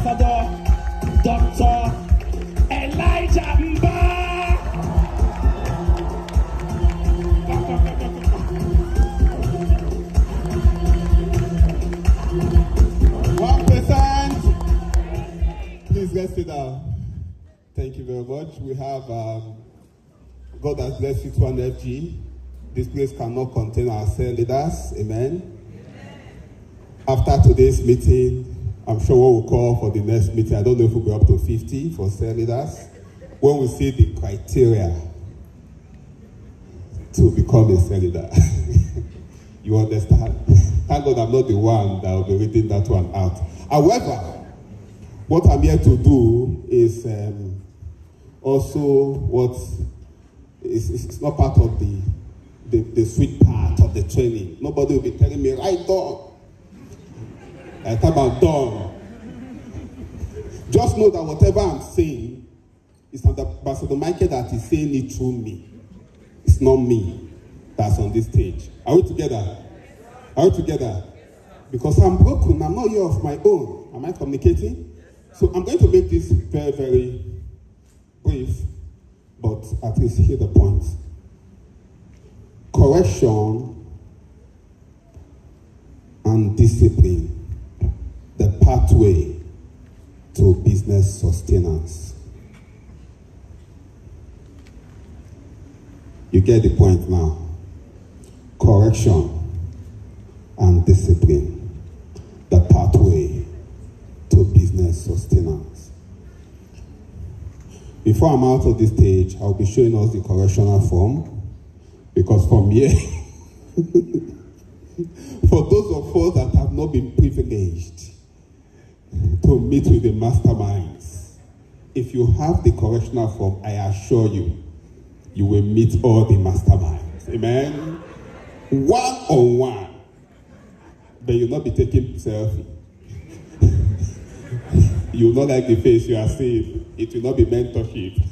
Ambassador Dr. Elijah Mba. Please let's sit down. Thank you very much. We have God has blessed C21FG. This place cannot contain our cell leaders. Amen. After today's meeting, I'm sure what we'll call for the next meeting, I don't know if we'll be up to 50 for cell leaders. When we see the criteria to become a cell leader, you understand? Thank God I'm not the one that will be reading that one out. However, what I'm here to do is also what is not part of the sweet part of the training. Nobody will be telling me, right on. By the time I'm done. Just know that whatever I'm saying is Ambassador Michael that is saying it through me. It's not me that's on this stage. Are we together? Are we together? Because I'm broken. I'm not here of my own. Am I communicating? So I'm going to make this very, very brief, but at least hear the point. Correction and discipline, the pathway to business sustenance. You get the point now. Correction and discipline, the pathway to business sustenance. Before I'm out of this stage, I'll be showing us the correctional form, because from here, for those of us that have not been privileged to meet with the masterminds, if you have the correctional form, I assure you, you will meet all the masterminds. Amen? One-on-one. But you'll not be taking selfie. You will not like the face you are seeing. It will not be mentorship.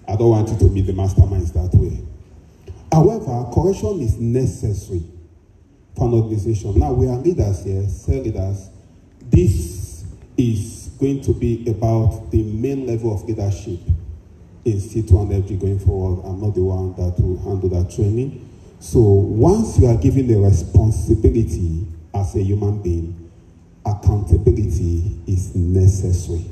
I don't want you to meet the masterminds that way. However, correction is necessary for an organization. Now, we are leaders here, cell leaders. This is going to be about the main level of leadership in C21FG going forward. I'm not the one that will handle that training. So once you are given a responsibility as a human being, accountability is necessary.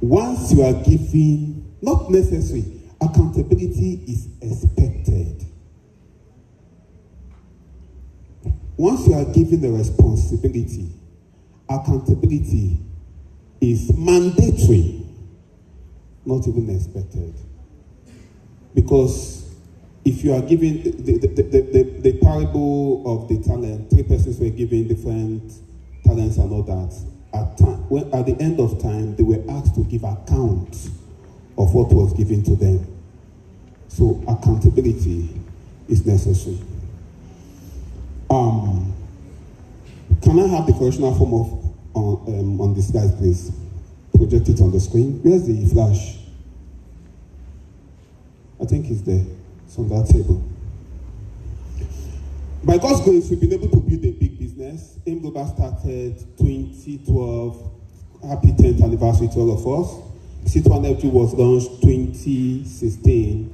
Once you are given, not necessary, accountability is expected. Once you are given a responsibility, accountability is mandatory, not even expected. Because if you are given the parable of the talent, 3 persons were given different talents and all that. At the end of time, they were asked to give account of what was given to them. So accountability is necessary. Can I have the correctional form on the slides, please? Project it on the screen. Where's the flash? I think it's there. It's on that table. By God's grace, we've been able to build a big business. AIM Global started 2012. Happy 10th anniversary to all of us. C21FG was launched 2016.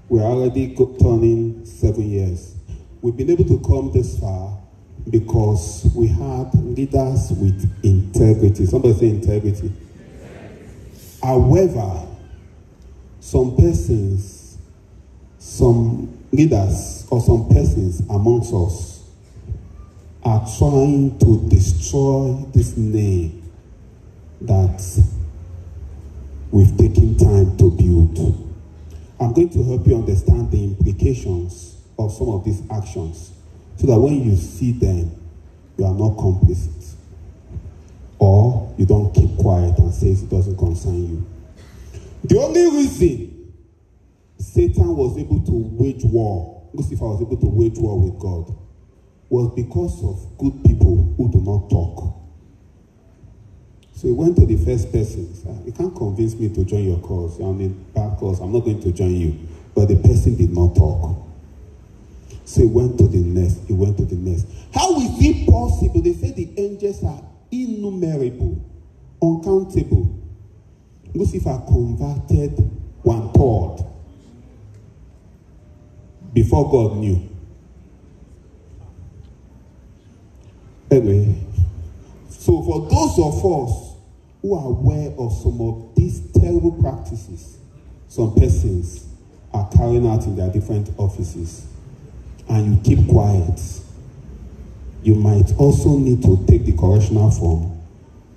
We're already turning 7 years. We've been able to come this far because we had leaders with integrity. Somebody say integrity. However, some persons, some leaders or some persons amongst us are trying to destroy this name that we've taken time to build. I'm going to help you understand the implications of some of these actions so that when you see them, you are not complicit. Or you don't keep quiet and say it doesn't concern you. The only reason Satan was able to wage war, Lucifer was able to wage war with God, was because of good people who do not talk. So he went to the first person. You can't convince me to join your cause. You're on a bad cause. I'm not going to join you. But the person did not talk. So he went to the next. He went to the next. How is it possible? They say the angels are Lucifer converted 1/3 before God knew. Anyway, so for those of us who are aware of some of these terrible practices some persons are carrying out in their different offices, and you keep quiet, you might also need to take the correctional form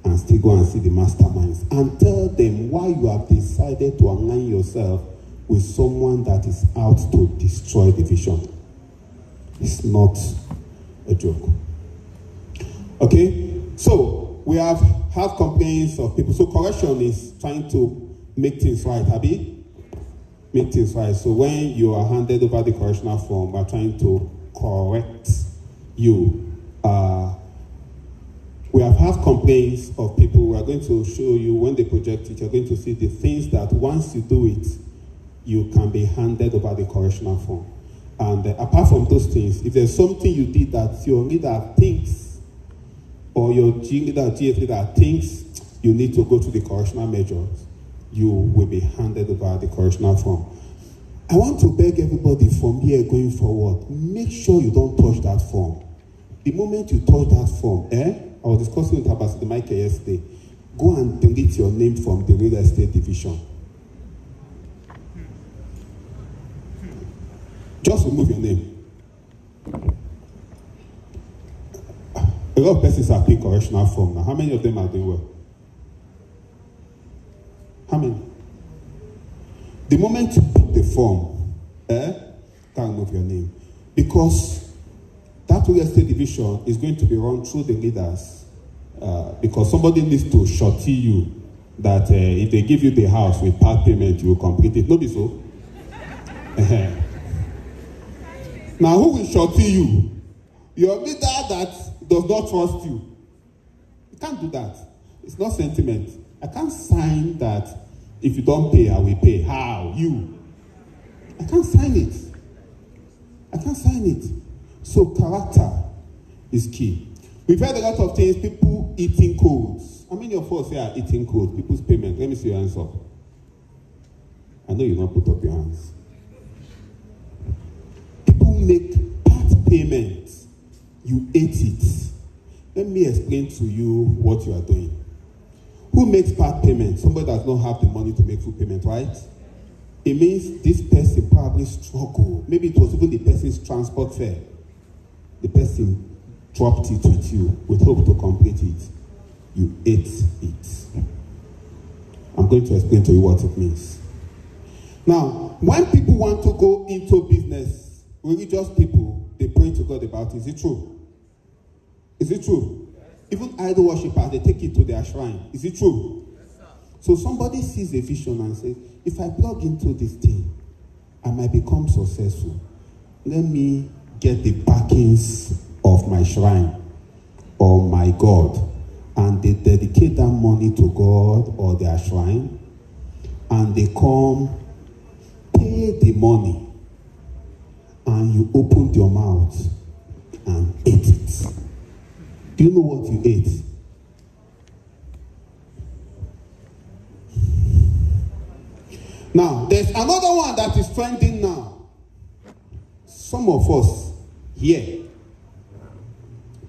and still go and see the masterminds and tell them why you have decided to align yourself with someone that is out to destroy the vision. It's not a joke. Okay? So, we have complaints of people. So, correction is trying to make things right, Abby? Make things right. So, when you are handed over the correctional form, we're trying to correct you. We have had complaints of people. We are going to show you when they project it, you're going to see the things that once you do it, you can be handed over the correctional form. And apart from those things, if there's something you did that your leader thinks, or your G leader, GF leader thinks you need to go to the correctional measures, you will be handed over the correctional form. I want to beg everybody from here going forward, make sure you don't touch that form. The moment you touch that form, I was discussing with Ambassador Michael yesterday, go and delete your name from the real estate division. Just remove your name. A lot of persons are paying correctional form now. How many of them are doing well? How many? The moment you pick the form, can't remove your name. Because that real estate division is going to be run through the leaders, because somebody needs to shorty you that if they give you the house with part payment, you will complete it. No be so? Now, who will shorty you? Your leader that does not trust you. You can't do that. It's not sentiment. I can't sign that if you don't pay, I will pay. How? You. I can't sign it. I can't sign it. So character is key. We've heard a lot of things, people eating codes. How many of us here are eating codes? People's payment. Let me see your hands up. I know you don't put up your hands. People make part payments. You ate it. Let me explain to you what you are doing. Who makes part payment? Somebody does not have the money to make full payment, right? It means this person probably struggled. Maybe it was even the person's transport fare. The person dropped it with you with hope to complete it. You ate it. I'm going to explain to you what it means. Now, when people want to go into business, religious people, they pray to God about it. Is it true? Is it true? Even idol worshippers, they take it to their shrine. Is it true? So somebody sees a vision and says, if I plug into this thing, I might become successful. Let me get the backings of my shrine or my God. And they dedicate that money to God or their shrine. And they come, pay the money. And you opened your mouth and ate it. Do you know what you ate? Now, there's another one that is trending now. Some of us here,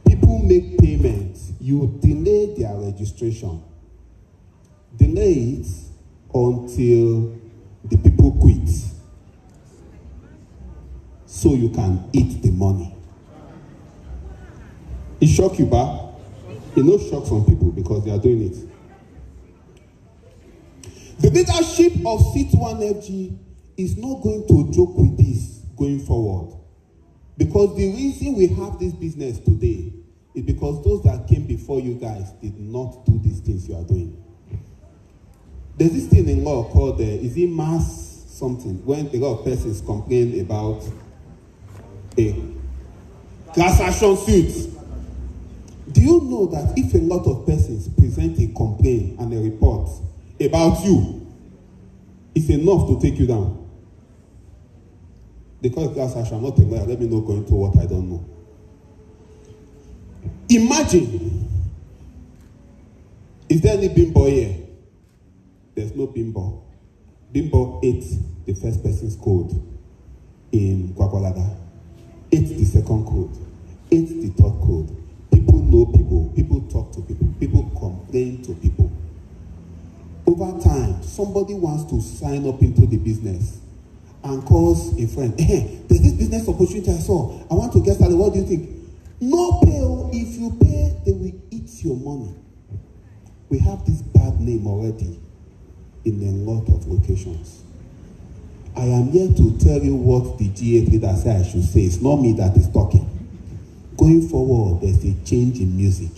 people make payments. You delay their registration. Delay it until the people quit. So you can eat the money. It shock you back? It no shock some people because they are doing it. The leadership of C21FG is not going to joke with this going forward. Because the reason we have this business today is because those that came before you guys did not do these things you are doing. There's this thing in law called, is it mass something? When a lot of persons complain about a class action suit. Do you know that if a lot of persons present a complaint and a report about you, it's enough to take you down? They call it class action. I'm not a lawyer. Let me not go into what I don't know. Imagine, is there any bimbo here? there's no Bimbo. Bimbo ate the first person's code in Kwakwalaga, ate the second code, ate the third code. People know people, people talk to people, people complain to people. Over time, somebody wants to sign up into the business and calls a friend, hey, there's this business opportunity I saw. I want to get started. What do you think? No pay. If you pay, they will eat your money. We have this bad name already in a lot of locations. I am here to tell you what the GA leader said I should say. It's not me that is talking. Going forward, there's a change in music.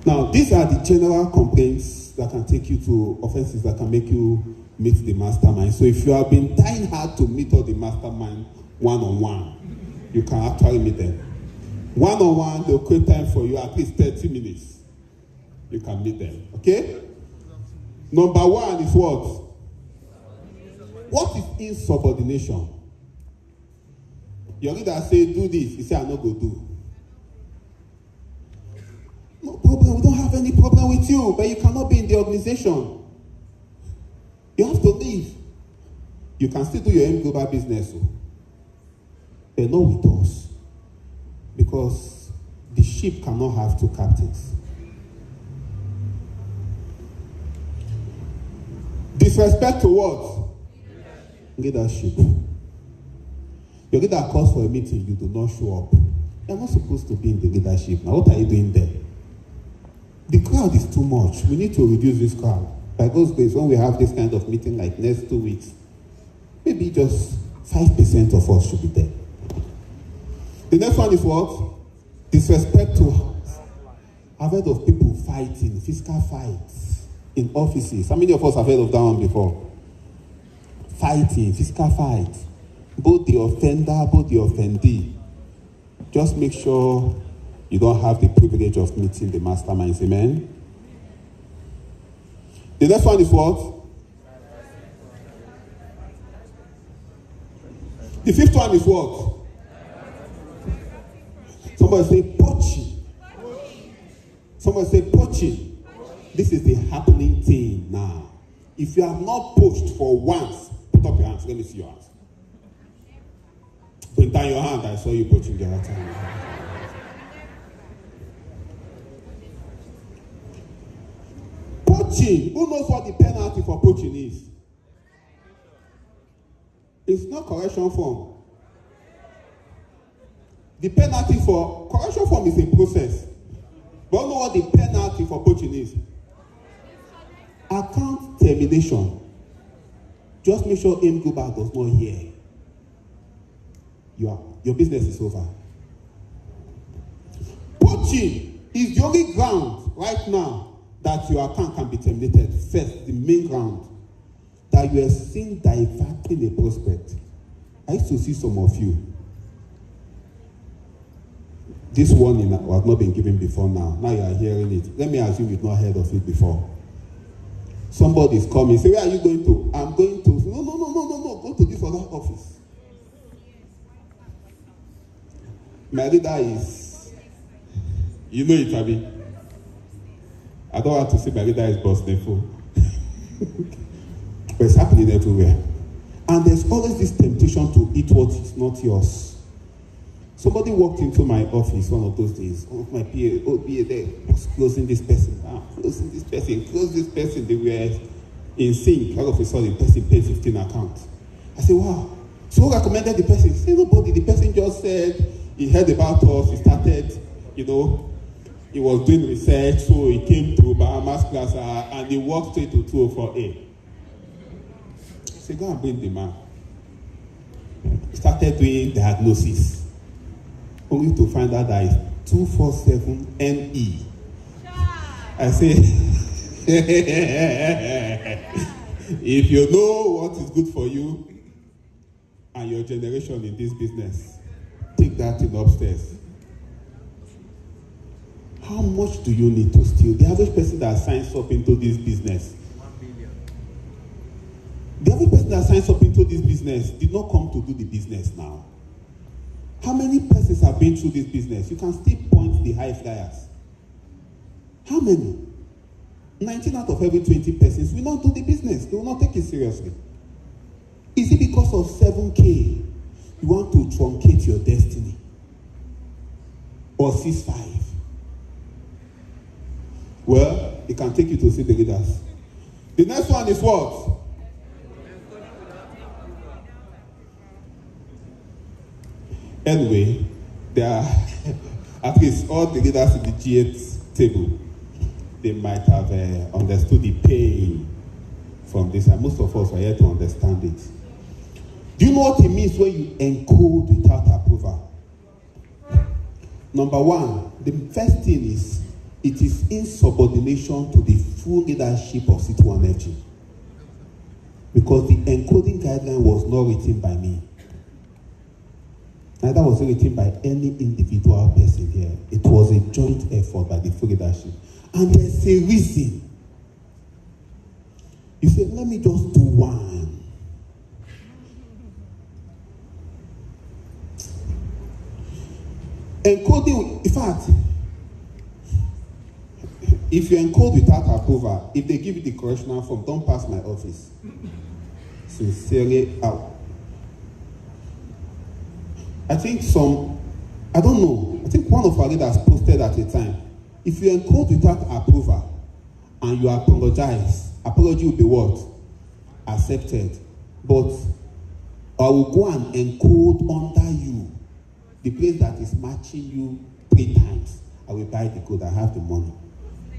Now, these are the general complaints that can take you to offenses that can make you meet the mastermind. So if you have been trying hard to meet all the mastermind one-on-one, you can actually meet them. One-on-one, they'll create time for you, at least 30 minutes. You can meet them, okay? Number one is what? What is insubordination? Your leader say, do this. He say, I no go do. No problem. We don't have any problem with you, but you cannot be in the organization. You have to leave. You can still do your own global business, but not with us. Because the ship cannot have two captains. Disrespect to what? Leadership. Your leader calls for a meeting, you do not show up. You're not supposed to be in the leadership. Now, what are you doing there? The crowd is too much. We need to reduce this crowd. By God's grace, when we have this kind of meeting like next 2 weeks, maybe just 5% of us should be there. The next one is what? Disrespect to. I've heard of people fighting, physical fights in offices. How many of us have heard of that one before? Fighting, physical fight. Both the offender, both the offendee. Just make sure you don't have the privilege of meeting the masterminds. Amen? The next one is what? The fifth one is what? Somebody say poaching. Somebody say poaching. This is the happening thing now. If you have not poached for once, put up your hands. Let me see your hands. Put down your hand. I saw you poaching the other time. Poaching. Who knows what the penalty for poaching is? It's not correction form. The penalty for correction form is a process. But you know what the penalty for poaching is? Account termination. Just make sure M Global does not hear. Your business is over. Poaching is the only ground right now that your account can be terminated. First, the main ground that you are seen diverting a prospect. I used to see some of you. This warning has not been given before now. Now you are hearing it. Let me assume you've not heard of it before. Somebody is coming. Say, where are you going to? I'm going to. No. Go to this other office. My leader is, you know it, Abby. I don't want to say my leader is boss Nefo. But it's happening everywhere. And there's always this temptation to eat what is not yours. Somebody walked into my office one of those days. One of my PA there was closing this person. Closing this person. Close this person. They were in sync. All of a sudden, the person paid 15 accounts. I said, wow. So who recommended the person? Say nobody. The person just said he heard about us. He started, he was doing research. So he came to Bahamas Plaza and he walked straight to 204A. I said, go and bring the man. He started doing diagnosis. Only to find out that it's 247NE. I say, if you know what is good for you and your generation in this business, take that in upstairs. How much do you need to steal? The average person that signs up into this business, 1 billion. The average person that signs up into this business did not come to do the business now. How many persons have been through this business? You can still point the high flyers. How many? 19 out of every 20 persons will not do the business. They will not take it seriously. Is it because of 7K you want to truncate your destiny? Or 6.5? Well, it can take you to see the leaders. The next one is what? Anyway, there are at least all the leaders in the G8 table, they might have understood the pain from this, and most of us are here to understand it. Do you know what it means when you encode without approval? Number one, the first thing is, it is insubordination to the full leadership of C21FG. Because the encoding guideline was not written by me. Neither was it written by any individual person here. It was a joint effort by the full leadership. And there's a reason. You say, let me just do one. Encoding, in fact, if you encode without approval, if they give you the correctional form, don't pass my office. Sincerely out. I think I don't know, I think one of our leaders posted at a time, if you encode without approval and you apologize, apology will be what? Accepted. But I will go and encode under you the place that is matching you 3 times. I will buy the code, I have the money.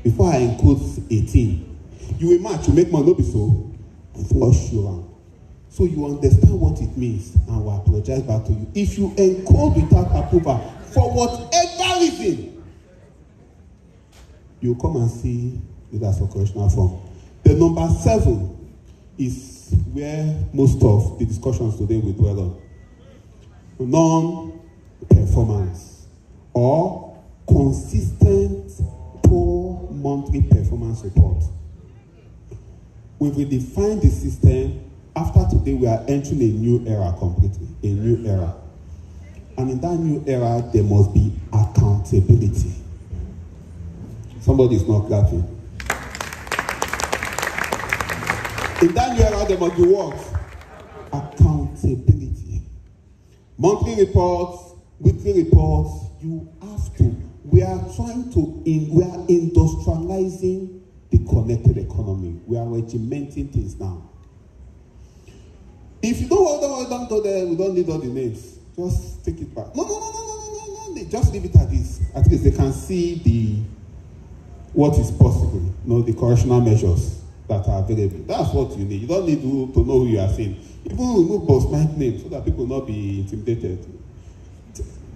Before I encode 18, you will match, you make money, not be so, flush you around. So you understand what it means and will apologize back to you. If you encode without approval, for whatever reason, you come and see leaders for correctional form. The number 7 is where most of the discussions today will dwell on. Non-performance or consistent poor monthly performance report. We will define the system. After today, we are entering a new era completely, a new era. And in that new era, there must be accountability. Somebody is not clapping. In that new era, there must be what? Accountability. Monthly reports, weekly reports, you have to. We are industrializing the connected economy. We are regimenting things now. If you don't do that, we don't need all the names. Just take it back. No. Just leave it at this. At least they can see what is possible. The correctional measures that are available. That's what you need. You don't need to know who you are seeing. Even remove boss mind names so that people will not be intimidated.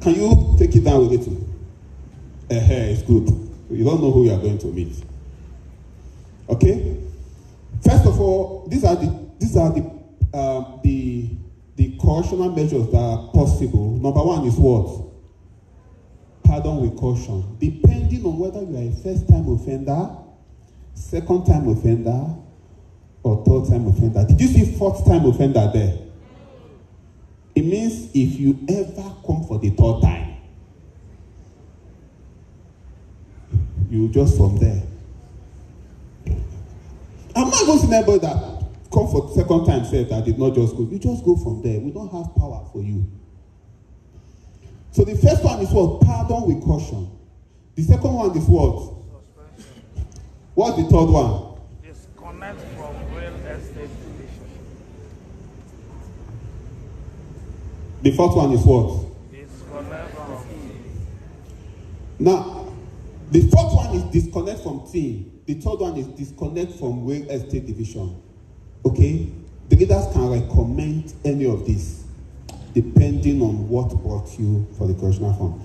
Can you take it down a little? It's good. You don't know who you are going to meet. Okay? First of all, these are the correctional measures that are possible. Number 1 is what? Pardon with caution. Depending on whether you are a first-time offender, second-time offender, or third-time offender. Did you see fourth-time offender there? It means if you ever come for the third time, you just from there. I'm not going to remember that. Come for the second time, said that did not just go. You just go from there. We don't have power for you. So the first one is what? Pardon with caution. The second one is what? Suspension. What's the third one? Disconnect from real estate division. The fourth one is what? Disconnect from Now, the fourth one is disconnect from team. The third one is disconnect from real estate division. Okay? The leaders can recommend any of this depending on what brought you for the correctional form.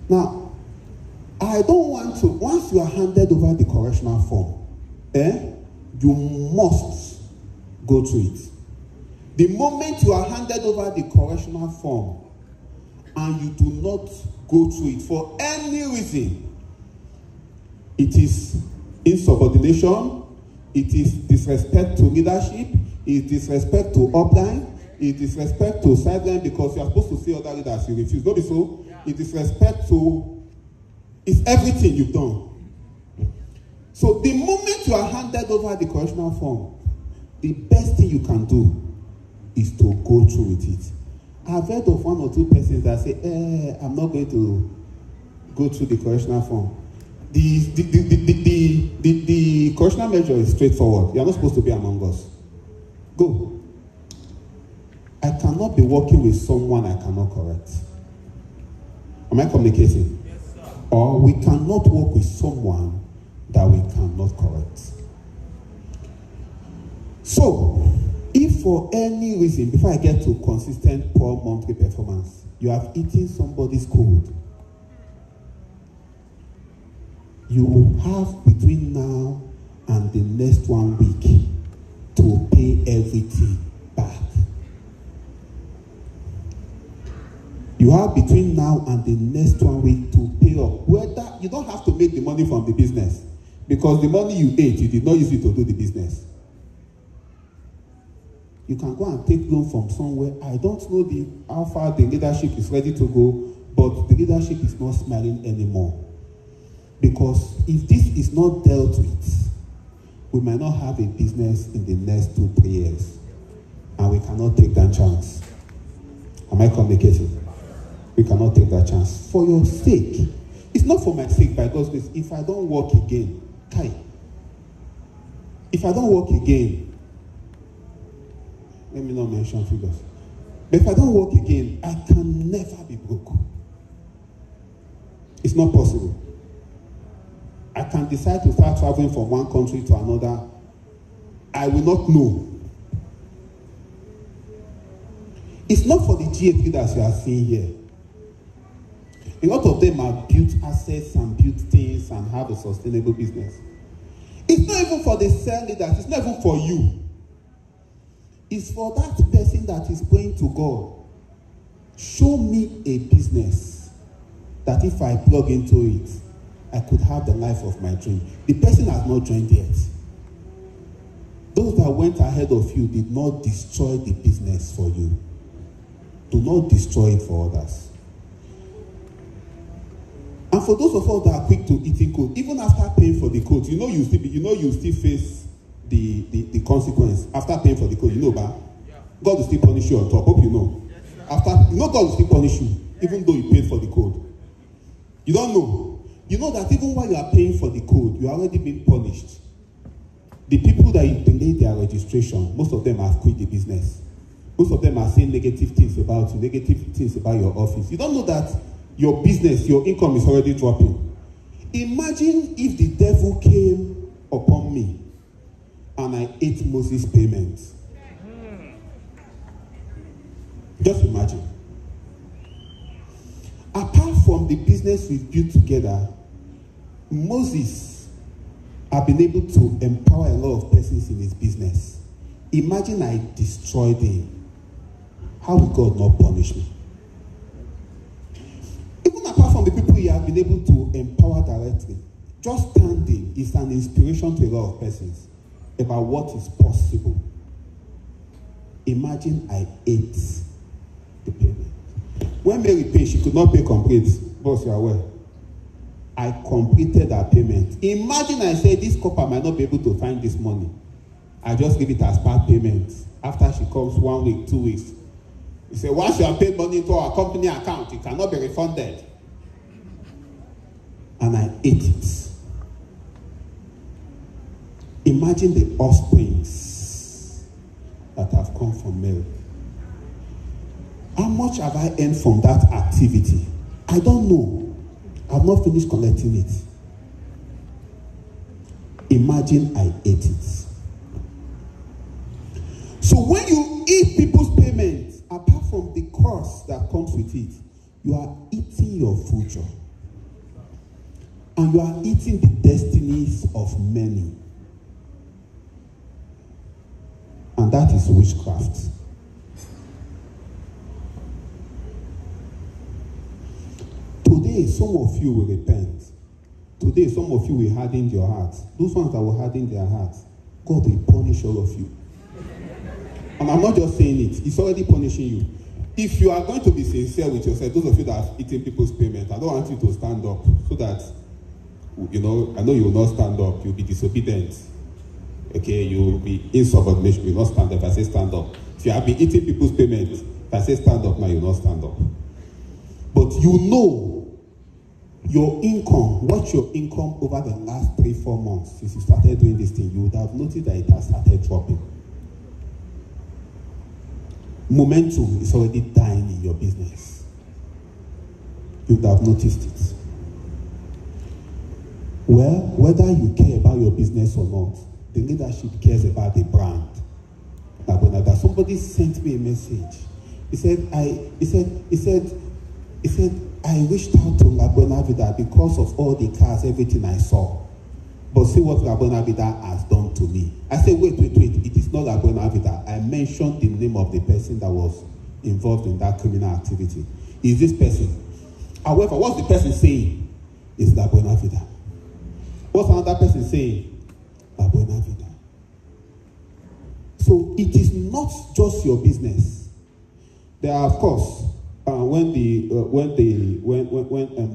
Now, I don't want to, once you are handed over the correctional form, you must go through it. The moment you are handed over the correctional form and you do not go through it for any reason, it is insubordination, it is disrespect to leadership, it is disrespect to upline, it is disrespect to sideline because you are supposed to see other leaders, you refuse. Don't be so. It is disrespect to, it's everything you've done. So the moment you are handed over the correctional form, the best thing you can do is to go through with it. I've heard of one or two persons that say, I'm not going to go through the correctional form. The correctional measure is straightforward. You are not supposed to be among us. Go. I cannot be working with someone I cannot correct. Am I communicating? Yes, sir. Or we cannot work with someone that we cannot correct. So, if for any reason, before I get to consistent poor monthly performance, you have eaten somebody's code, you will have between now and the next 1 week to pay everything back. You have between now and the next 1 week to pay up. Whether you don't have to make the money from the business, because the money you ate, you did not use it to do the business. You can go and take loan from somewhere. I don't know how far the leadership is ready to go, but the leadership is not smiling anymore. Because if this is not dealt with, we might not have a business in the next 2-3 years. And we cannot take that chance. Am I communicating? We cannot take that chance. For your sake. It's not for my sake, by God's grace. If I don't work again, if I don't work again, let me not mention figures. But if I don't work again, I can never be broke. It's not possible. I can decide to start traveling from one country to another. I will not know. It's not for the GFP that you are seeing here. A lot of them have built assets and built things and have a sustainable business. It's not even for the cell leaders. It's not even for you. It's for that person that is praying to God. Show me a business that if I plug into it, I could have the life of my dream. The person has not joined yet. Those that went ahead of you did not destroy the business for you. Do not destroy it for others. And for those of us that are quick to eating code, even after paying for the code, you still face the consequence after paying for the code. Yeah. God will still punish you on top. Hope you know. Yes, God will still punish you, even though you paid for the code. You don't know. You know that even while you are paying for the code, you are already being punished. The people that you delayed their registration, most of them have quit the business. Most of them are saying negative things about you, negative things about your office. You don't know that your business, your income is already dropping. Imagine if the devil came upon me and I ate Moses' payment. Just imagine. Apart from the business we built together, Moses has been able to empower a lot of persons in his business. Imagine I destroyed him. How will God not punish me? Even apart from the people he has been able to empower directly, just standing is an inspiration to a lot of persons about what is possible. Imagine I ate the payment. When Mary paid, she could not pay complete. Boss, you are aware. I completed her payment. Imagine I said this copper might not be able to find this money. I just give it as part payment. After she comes 1 week, 2 weeks, you say, once you have paid money into our company account, it cannot be refunded. And I ate it. Imagine the offsprings that have come from Mary. How much have I earned from that activity? I don't know. I've not finished collecting it. Imagine I ate it. So when you eat people's payments, apart from the cost that comes with it, you are eating your future. And you are eating the destinies of many. And that is witchcraft. Today, some of you will repent. Today, some of you will harden your hearts. Those ones that will harden their hearts, God will punish all of you. And I'm not just saying it. It's already punishing you. If you are going to be sincere with yourself, those of you that have eaten people's payment, I don't want you to stand up so that you know, I know you will not stand up, you'll be disobedient. Okay, you will be insubordination, you will not stand up. If I say stand up, if you have been eating people's payment, if I say stand up now, you will not stand up. But you know your income, watch your income over the last 3-4 months since you started doing this thing, you would have noticed that it has started dropping. Momentum is already dying in your business. You would have noticed it. Well, whether you care about your business or not, the leadership cares about the brand. Like when somebody sent me a message. He said, I reached out to Laguna Vida because of all the cars, everything I saw. But see what Laguna Vida has done to me. I said, wait. It is not Laguna Vida. I mentioned the name of the person that was involved in that criminal activity. Is this person? However, what's the person saying? It's Laguna Vida. What's another person saying? Laguna Vida. So it is not just your business. There are, of course, when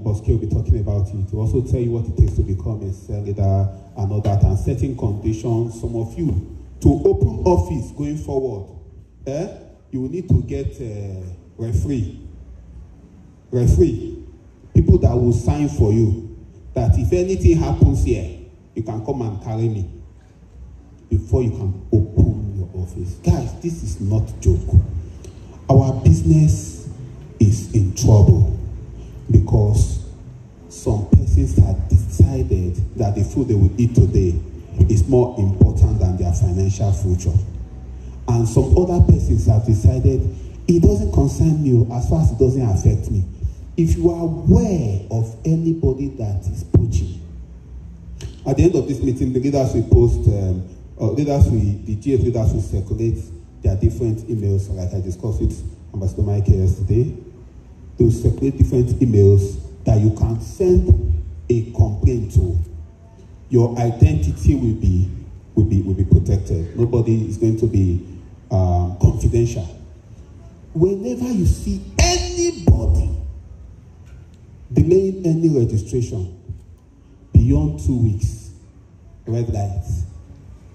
Bosque will be talking about it, to also tell you what it takes to become a cell leader and all that, and setting conditions. Some of you to open office going forward, you will need to get referee, people that will sign for you. That if anything happens here, you can come and carry me before you can open your office. Guys, this is not a joke. Our business is in trouble because some persons have decided that the food they will eat today is more important than their financial future. And some other persons have decided it doesn't concern me as far as it doesn't affect me. If you are aware of anybody that is poaching, at the end of this meeting, the leaders will post, the GS leaders will circulate their different emails, like I discussed with Ambassador Mike yesterday. They will circulate different emails that you can send a complaint to. Your identity will be protected. Nobody is going to be confidential. Whenever you see anybody delaying any registration beyond 2 weeks, red lights,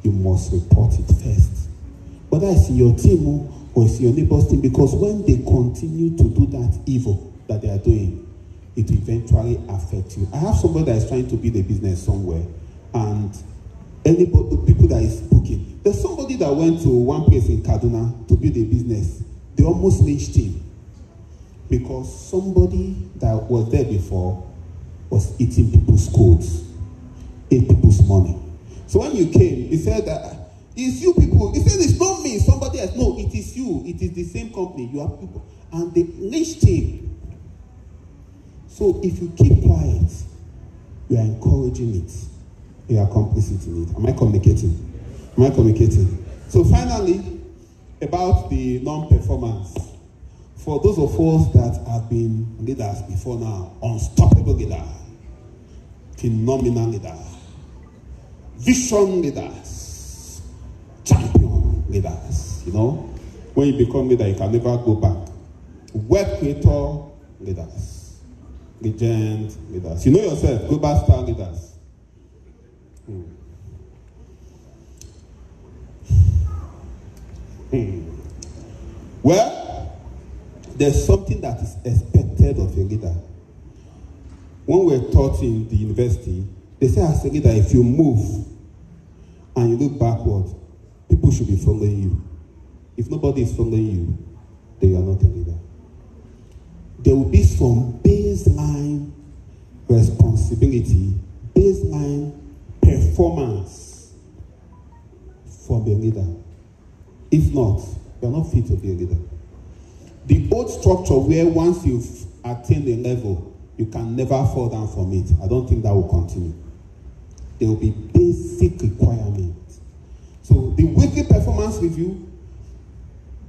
you must report it first. Whether it's in your team or it's in your neighbor's team, because when they continue to do that evil that they are doing, it will eventually affect you. I have somebody that is trying to build a business somewhere, and anybody, people that is booking. There's somebody that went to one place in Kaduna to build a business. They almost lynched him because somebody that was there before was eating people's codes, ate people's money. So when you came, he said, it's you people. He said, it's not me, somebody else. No, it is you. It is the same company. You have people. And they lynched him. So if you keep quiet, you are encouraging it. You are complicit in it. Am I communicating? So finally, about the non-performance. For those of us that have been leaders before now, unstoppable leader, phenomenal leader, vision leaders, champion leaders, you know, when you become leader, you can never go back. Web creator leaders, legend leaders. You know yourself, global star leaders. Well, there's something that is expected of a leader. When we're taught in the university, they say as a leader, if you move and you look backward, people should be following you. If nobody is following you, then you are not a leader. There will be some baseline responsibility, baseline performance from a leader. If not, you are not fit to be a leader. The old structure where once you've attained a level, you can never fall down from it. I don't think that will continue. There will be basic requirements. So the weekly performance review,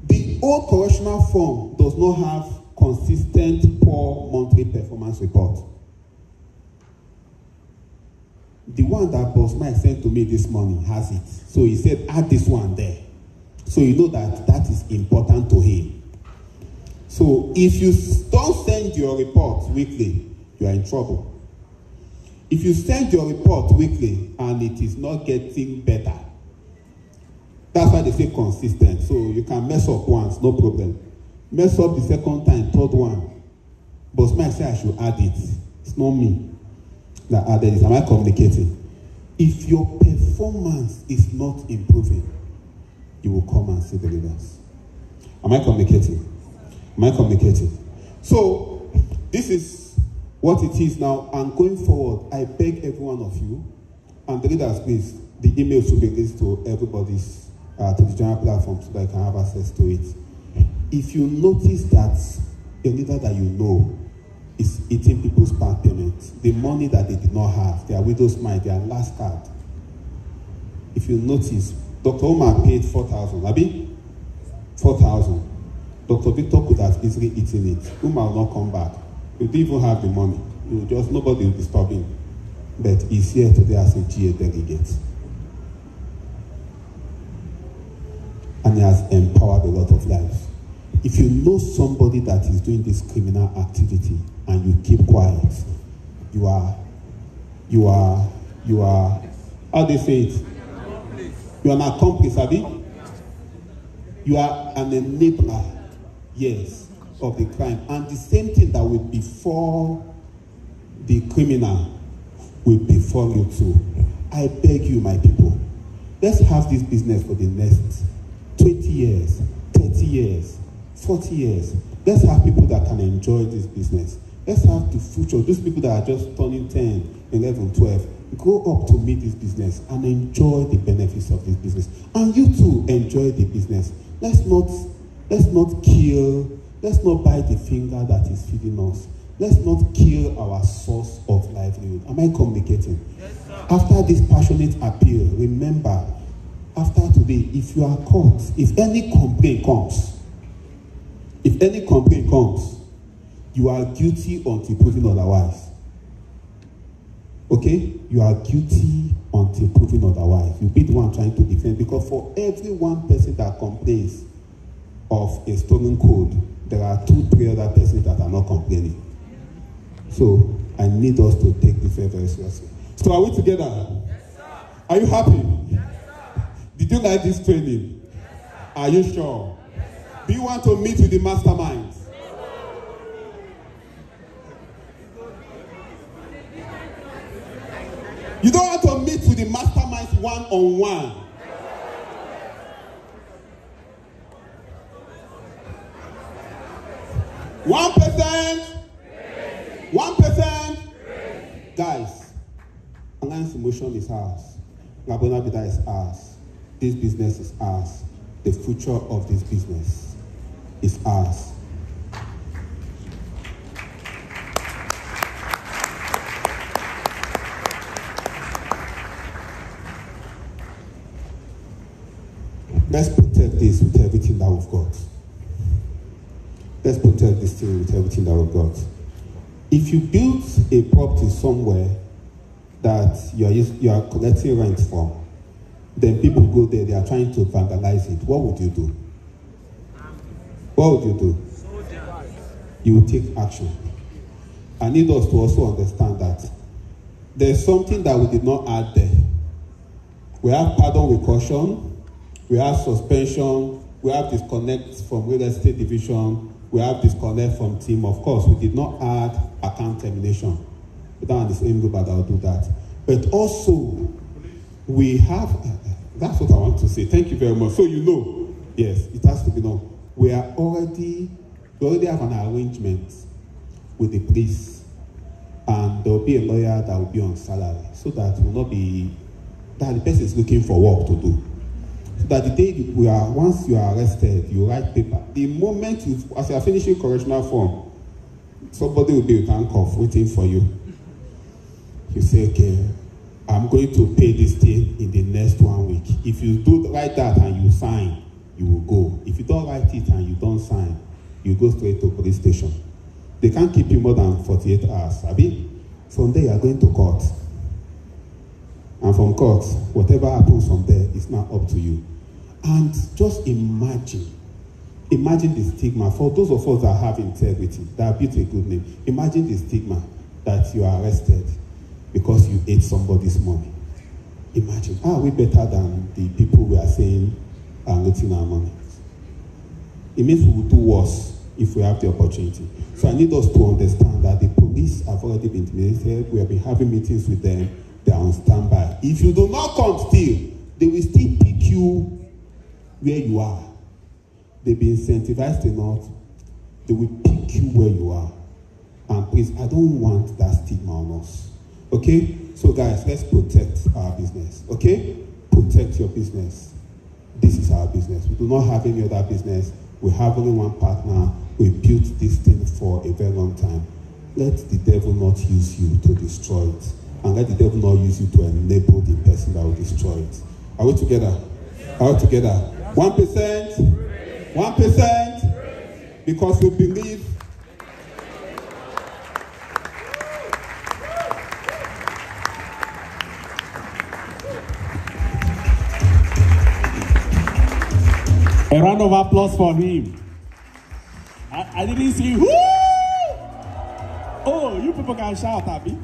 the old correctional form does not have consistent poor monthly performance report. The one that Boss Mike sent to me this morning has it. So he said, add this one there. So you know that that is important to him. So if you don't send your report weekly, you are in trouble. If you send your report weekly and it is not getting better, that's why they say consistent. So you can mess up once, no problem. Mess up the second time, third one. But might say I should add it. It's not me that added it. Am I communicating? If your performance is not improving, you will come and see the leaders. Am I communicating? Am I communicating? So, this is what it is now. And going forward, I beg every one of you, and the leaders, please, the email should be released to everybody's, to the general platform so that you can have access to it. If you notice that a leader that you know is eating people's part payments, the money that they did not have, their widow's mite, their last card. If you notice, Dr. Omar paid 4,000, Abi? 4,000. Dr. Victor could have easily eaten it. Omar will not come back. You don't even have the money. Nobody will disturb him. But he's here today as a GA delegate. And he has empowered a lot of lives. If you know somebody that is doing this criminal activity and you keep quiet, you are, how do they say it? You are an accomplice, Abi? You are an enabler, yes, of the crime. And the same thing that will befall the criminal will befall you too. I beg you, my people, let's have this business for the next 20 years, 30 years, 40 years. Let's have people that can enjoy this business. Let's have the future. Those people that are just turning 10, 11, 12, grow up to meet this business and enjoy the benefits of this business. And you too enjoy the business. Let's not kill, let's not bite the finger that is feeding us. Let's not kill our source of livelihood. Am I communicating? Yes, sir. After this passionate appeal, remember, after today, if you are caught, if any complaint comes, you are guilty until proven otherwise. Okay? You are guilty until proven otherwise. You'll be the one trying to defend, because for every one person that complains of a stolen code, there are 2-3 other persons that are not complaining. So I need us to take this very, very seriously. So are we together? Yes, sir. Are you happy? Yes, sir. Did you like this training? Yes, sir. Are you sure? Yes, sir. Do you want to meet with the masterminds? You don't want to meet with the masterminds one-on-one. 1%. 1%. Guys, Alliance Emotion is ours. Labona Bida is ours. This business is ours. The future of this business is ours. Let's protect this with everything that we've got. Let's protect this thing with everything that we've got. If you build a property somewhere that you are collecting rent from, then people go there, they are trying to vandalize it, what would you do? What would you do? You will take action. I need us to also understand that there's something that we did not add there. We have pardon with caution, we have suspension, we have disconnect from real estate division, we have disconnect from team. Of course, we did not add account termination. We don't have the same group that will do that. But also, we have, that's what I want to say. Thank you very much. So you know, yes, it has to be known. We already have an arrangement with the police, and there will be a lawyer that will be on salary, so that will not be, that the person is looking for work to do. So that the day once you are arrested, you write paper. The moment as you are finishing correctional form, somebody will be with handcuff waiting for you. You say, okay, I'm going to pay this thing in the next 1 week. If you do write that and you sign, you will go. If you don't write it and you don't sign, you go straight to police station. They can't keep you more than 48 hours. Abi? From there, you are going to court. And from court, whatever happens from there is now up to you. And just imagine the stigma. For those of us that have integrity, that have built a good name, imagine the stigma that you are arrested because you ate somebody's money. Imagine, are we better than the people we are saying are looting our money? It means we will do worse if we have the opportunity. So I need us to understand that the police have already been intimidated. We have been having meetings with them. They are on standby. If you do not come still, they will still pick you where you are. They've been incentivized enough. They will pick you where you are. And please, I don't want that stigma on us. Okay? So guys, let's protect our business. Okay? Protect your business. This is our business. We do not have any other business. We have only one partner. We built this thing for a very long time. Let the devil not use you to destroy it. And let the devil not use you to enable the person that will destroy it. Are we together? Are we together? 1%? 1%? Because we believe. A round of applause for him. I didn't see who. Oh, you people can shout at me.